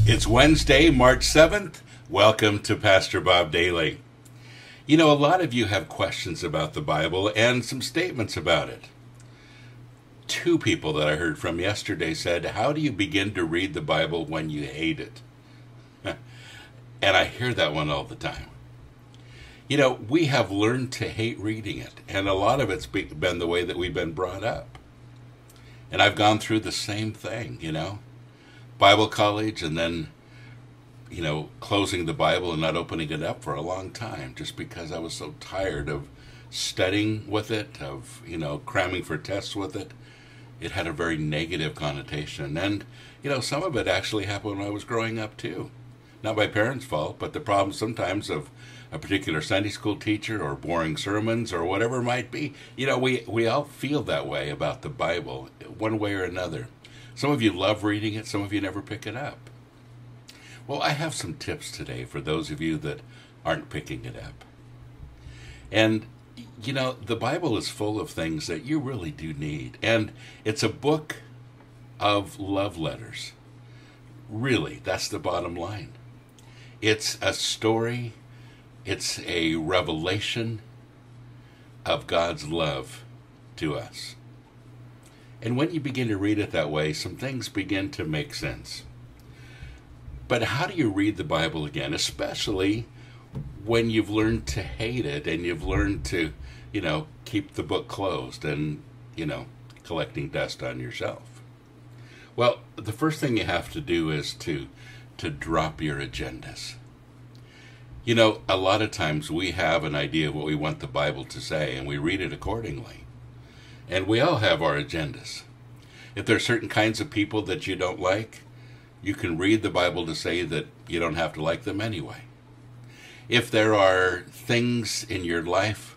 It's Wednesday, March 7th. Welcome to Pastor Bob Daly. You know, a lot of you have questions about the Bible and some statements about it. Two people that I heard from yesterday said, how do you begin to read the Bible when you hate it? And I hear that one all the time. You know, we have learned to hate reading it, and a lot of it's been the way that we've been brought up. And I've gone through the same thing, Bible college, and then, closing the Bible and not opening it up for a long time just because I was so tired of studying with it, of, cramming for tests with it. It had a very negative connotation. And, some of it actually happened when I was growing up too. Not my parents' fault, but the problem sometimes of a particular Sunday school teacher or boring sermons or whatever it might be. We all feel that way about the Bible, one way or another. Some of you love reading it, some of you never pick it up. Well, I have some tips today for those of you that aren't picking it up. And, the Bible is full of things that you really do need. And it's a book of love letters. Really, that's the bottom line. It's a story, it's a revelation of God's love to us. And when you begin to read it that way, some things begin to make sense. But how do you read the Bible again, especially when you've learned to hate it and you've learned to, keep the book closed and, collecting dust on yourself? Well, the first thing you have to do is to drop your agendas. A lot of times we have an idea of what we want the Bible to say, and we read it accordingly. And we all have our agendas. If there are certain kinds of people that you don't like, you can read the Bible to say that you don't have to like them anyway. If there are things in your life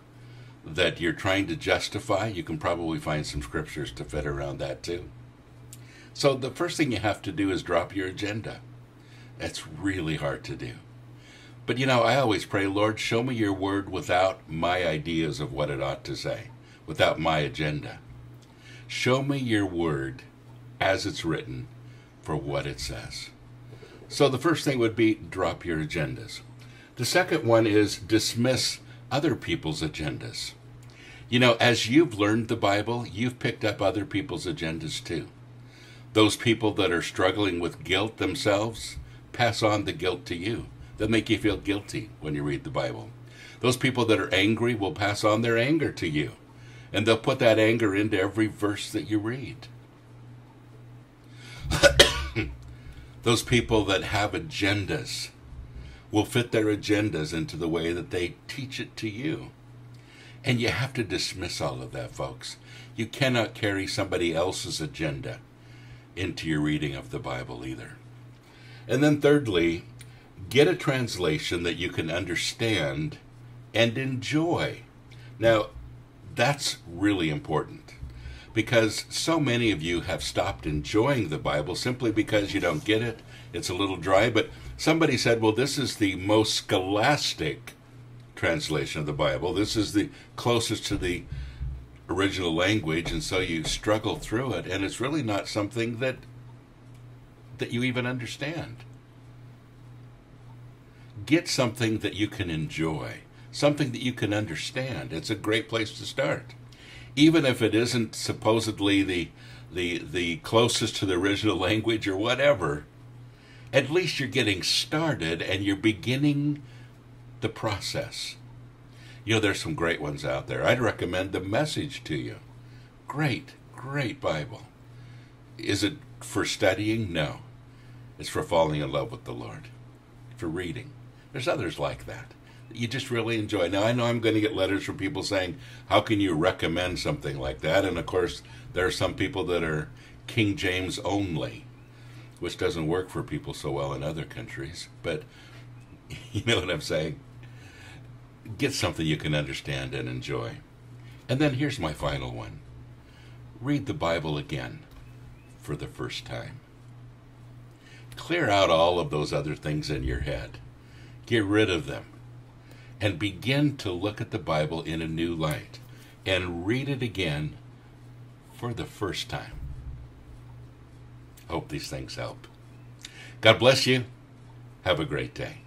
that you're trying to justify, you can probably find some scriptures to fit around that too. So the first thing you have to do is drop your agenda. That's really hard to do. But I always pray, Lord, show me your word without my ideas of what it ought to say, without my agenda. Show me your word as it's written for what it says. So the first thing would be drop your agendas. The second one is dismiss other people's agendas. As you've learned the Bible, you've picked up other people's agendas too. Those people that are struggling with guilt themselves, pass on the guilt to you. They'll make you feel guilty when you read the Bible. Those people that are angry will pass on their anger to you. And they'll put that anger into every verse that you read. Those people that have agendas will fit their agendas into the way that they teach it to you. And you have to dismiss all of that, folks. You cannot carry somebody else's agenda into your reading of the Bible either. And then thirdly, get a translation that you can understand and enjoy. Now, that's really important because so many of you have stopped enjoying the Bible simply because you don't get it. It's a little dry, but somebody said, well, this is the most scholastic translation of the Bible. This is the closest to the original language, and so you struggle through it, and it's really not something that you even understand. Get something that you can enjoy, something that you can understand. It's a great place to start. Even if it isn't supposedly the closest to the original language or whatever, at least you're getting started and you're beginning the process. There's some great ones out there. I'd recommend The Message to you. Great, great Bible. Is it for studying? No. It's for falling in love with the Lord, for reading. There's others like that you just really enjoy. Now, I know I'm going to get letters from people saying, how can you recommend something like that? And, of course, there are some people that are King James only, which doesn't work for people so well in other countries. But you know what I'm saying? Get something you can understand and enjoy. And then here's my final one. Read the Bible again for the first time. Clear out all of those other things in your head. Get rid of them. And begin to look at the Bible in a new light. And read it again for the first time. Hope these things help. God bless you. Have a great day.